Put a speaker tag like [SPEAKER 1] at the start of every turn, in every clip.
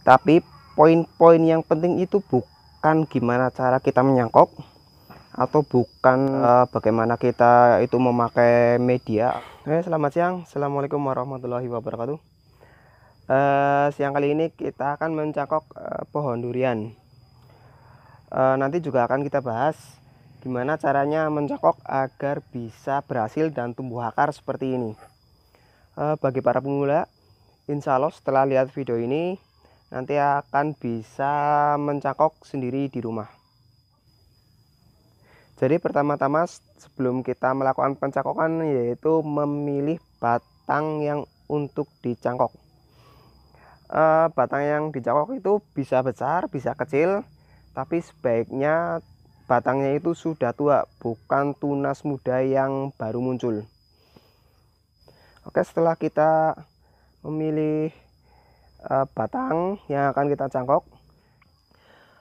[SPEAKER 1] Tapi poin-poin yang penting itu bukan gimana cara kita menyangkok, atau bukan bagaimana kita itu memakai media. Selamat siang, assalamualaikum warahmatullahi wabarakatuh. Siang kali ini kita akan mencangkok pohon durian. Nanti juga akan kita bahas gimana caranya mencangkok agar bisa berhasil dan tumbuh akar seperti ini. Bagi para pemula, insya Allah setelah lihat video ini nanti akan bisa mencangkok sendiri di rumah. Jadi pertama-tama sebelum kita melakukan pencangkokan, yaitu memilih batang yang untuk dicangkok. Batang yang dicangkok itu bisa besar, bisa kecil, tapi sebaiknya batangnya itu sudah tua, bukan tunas muda yang baru muncul. Oke, setelah kita memilih batang yang akan kita cangkok,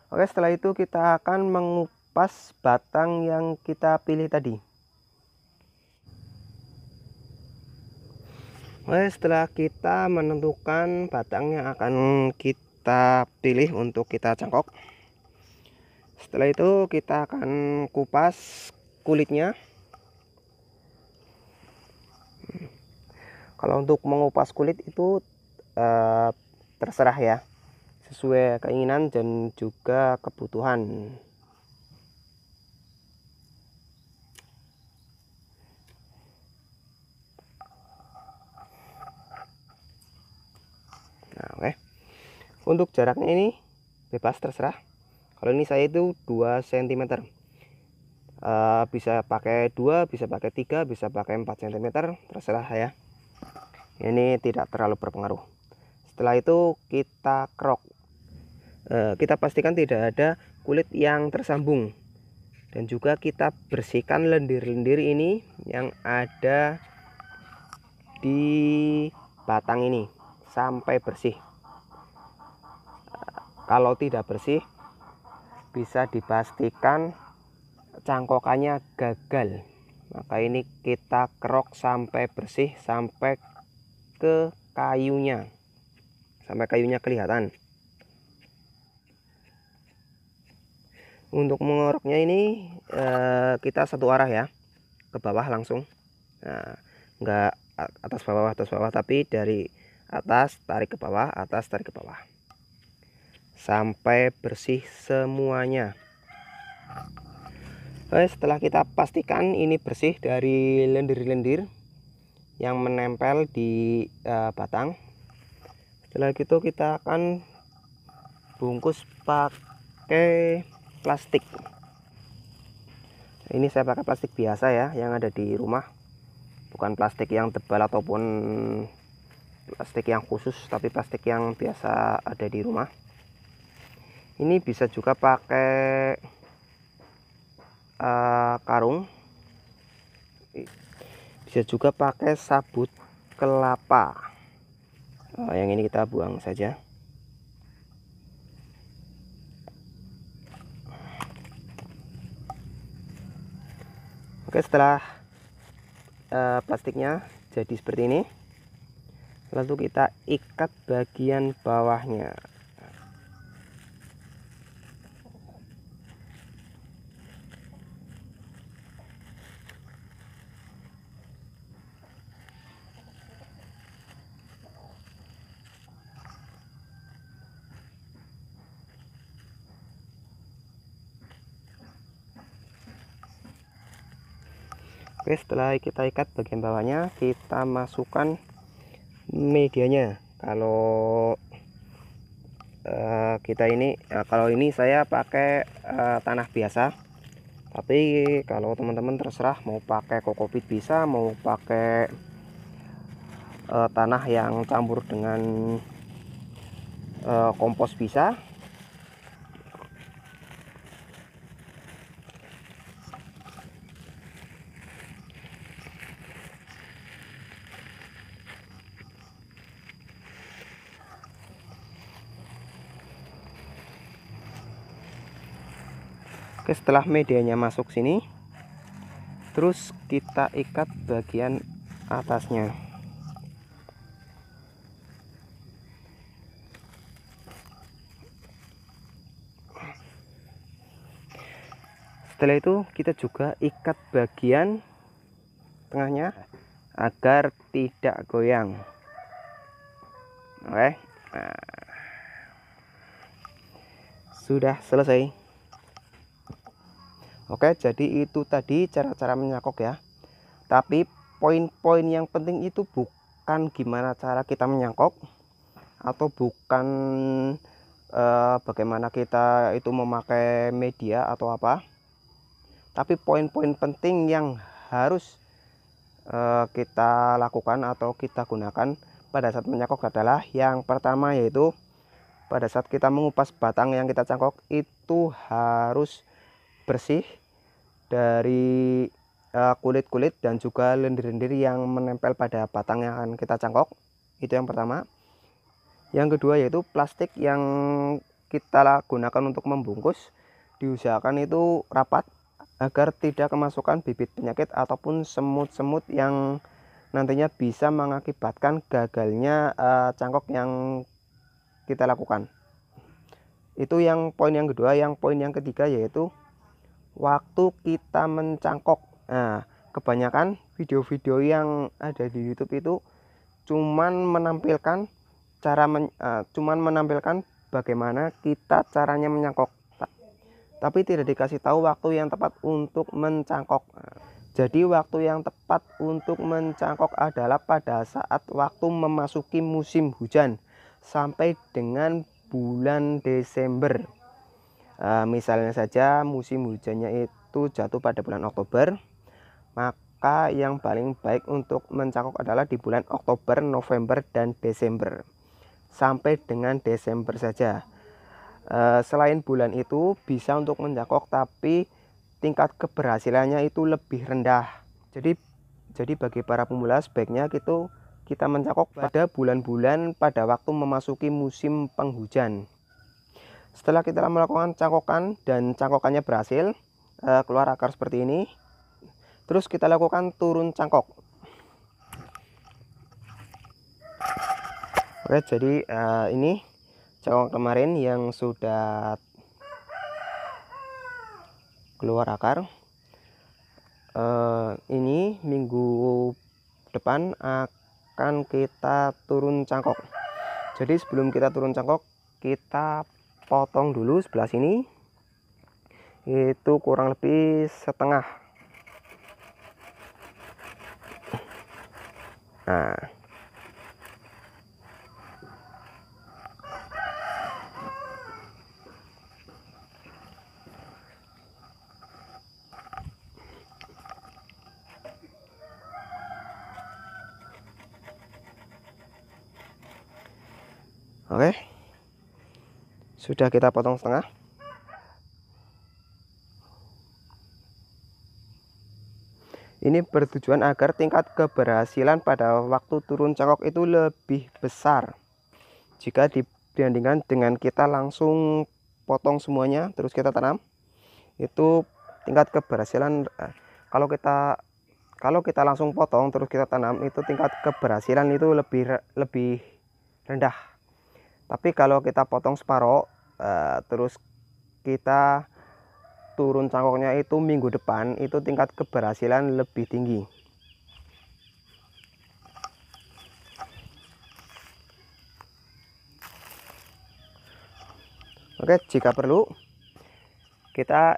[SPEAKER 1] oke, setelah itu kita akan mengupas batang yang kita pilih tadi. Oke, setelah kita menentukan batang yang akan kita pilih untuk kita cangkok, setelah itu kita akan kupas kulitnya. Kalau untuk mengupas kulit itu terserah ya, sesuai keinginan dan juga kebutuhan. Nah, oke. Untuk jaraknya ini bebas, terserah. Kalau ini saya itu 2 cm. Bisa pakai 2, bisa pakai 3, bisa pakai 4 cm, terserah ya. Ini tidak terlalu berpengaruh. Setelah itu kita kerok. Kita pastikan tidak ada kulit yang tersambung. Dan juga kita bersihkan lendir-lendir ini yang ada di batang ini sampai bersih. Kalau tidak bersih, bisa dipastikan cangkokannya gagal. Maka ini kita kerok sampai bersih, sampai ke kayunya, sampai kayunya kelihatan. Untuk mengoroknya ini kita satu arah ya, ke bawah langsung. Nah, enggak atas bawah, tapi dari atas tarik ke bawah, atas tarik ke bawah, sampai bersih semuanya. Setelah kita pastikan ini bersih dari lendir-lendir yang menempel di batang, setelah itu kita akan bungkus pakai plastik. Ini saya pakai plastik biasa ya, yang ada di rumah, bukan plastik yang tebal ataupun plastik yang khusus, tapi plastik yang biasa ada di rumah. Ini bisa juga pakai karung, bisa juga pakai sabut kelapa. Yang ini kita buang saja. Oke, setelah plastiknya jadi seperti ini, lalu kita ikat bagian bawahnya. Oke, setelah kita ikat bagian bawahnya, kita masukkan medianya. Kalau kita ini kalau ini saya pakai tanah biasa, tapi kalau teman-teman terserah mau pakai kokopit bisa, mau pakai tanah yang campur dengan kompos bisa. Oke, setelah medianya masuk sini, terus kita ikat bagian atasnya. Setelah itu kita juga ikat bagian tengahnya agar tidak goyang. Oke, nah, sudah selesai. Oke, jadi itu tadi cara-cara menyangkok ya. Tapi poin-poin yang penting itu bukan gimana cara kita menyangkok, atau bukan bagaimana kita itu memakai media atau apa. Tapi poin-poin penting yang harus kita lakukan atau kita gunakan pada saat menyangkok adalah yang pertama, yaitu pada saat kita mengupas batang yang kita cangkok itu harus bersih dari kulit-kulit dan juga lendir-lendir yang menempel pada batang yang akan kita cangkok. Itu yang pertama. Yang kedua yaitu plastik yang kita gunakan untuk membungkus diusahakan itu rapat agar tidak kemasukan bibit penyakit ataupun semut-semut yang nantinya bisa mengakibatkan gagalnya cangkok yang kita lakukan. Itu yang poin yang kedua. Yang poin yang ketiga yaitu waktu kita mencangkok. Nah, kebanyakan video-video yang ada di YouTube itu cuman menampilkan bagaimana kita caranya menyangkok, tapi tidak dikasih tahu waktu yang tepat untuk mencangkok. Jadi waktu yang tepat untuk mencangkok adalah pada saat waktu memasuki musim hujan sampai dengan bulan Desember. Misalnya saja musim hujannya itu jatuh pada bulan Oktober, maka yang paling baik untuk mencangkok adalah di bulan Oktober, November, dan Desember. Sampai dengan Desember saja. Selain bulan itu bisa untuk mencangkok, tapi tingkat keberhasilannya itu lebih rendah. Jadi bagi para pemula sebaiknya kita mencangkok pada bulan-bulan pada waktu memasuki musim penghujan. Setelah kita melakukan cangkokan dan cangkokannya berhasil, keluar akar seperti ini, terus kita lakukan turun cangkok. Oke, jadi ini cangkok kemarin yang sudah keluar akar. Ini minggu depan akan kita turun cangkok. Jadi sebelum kita turun cangkok, kita potong dulu sebelah sini, itu kurang lebih setengah. Nah, oke, sudah kita potong setengah. Ini bertujuan agar tingkat keberhasilan pada waktu turun cangkok itu lebih besar jika dibandingkan dengan kita langsung potong semuanya terus kita tanam. Itu tingkat keberhasilan kalau kita langsung potong terus kita tanam, itu tingkat keberhasilan itu lebih rendah. Tapi kalau kita potong separuh terus kita turun cangkoknya itu minggu depan, itu tingkat keberhasilan lebih tinggi. Oke, jika perlu kita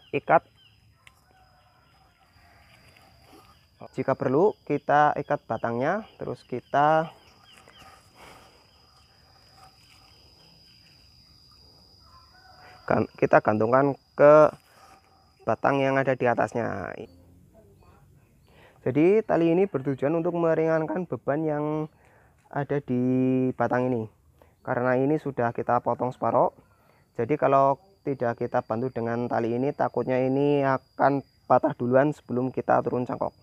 [SPEAKER 1] ikat batangnya, terus kita gantungkan ke batang yang ada di atasnya. Jadi tali ini bertujuan untuk meringankan beban yang ada di batang ini, karena ini sudah kita potong separuh. Jadi kalau tidak kita bantu dengan tali ini, takutnya ini akan patah duluan sebelum kita turun cangkok.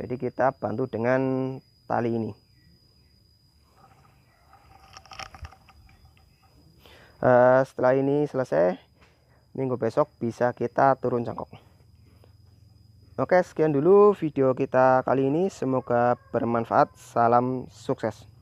[SPEAKER 1] Jadi kita bantu dengan tali ini. Setelah ini selesai, minggu besok bisa kita turun cangkok. Oke, sekian dulu video kita kali ini, semoga bermanfaat. Salam sukses.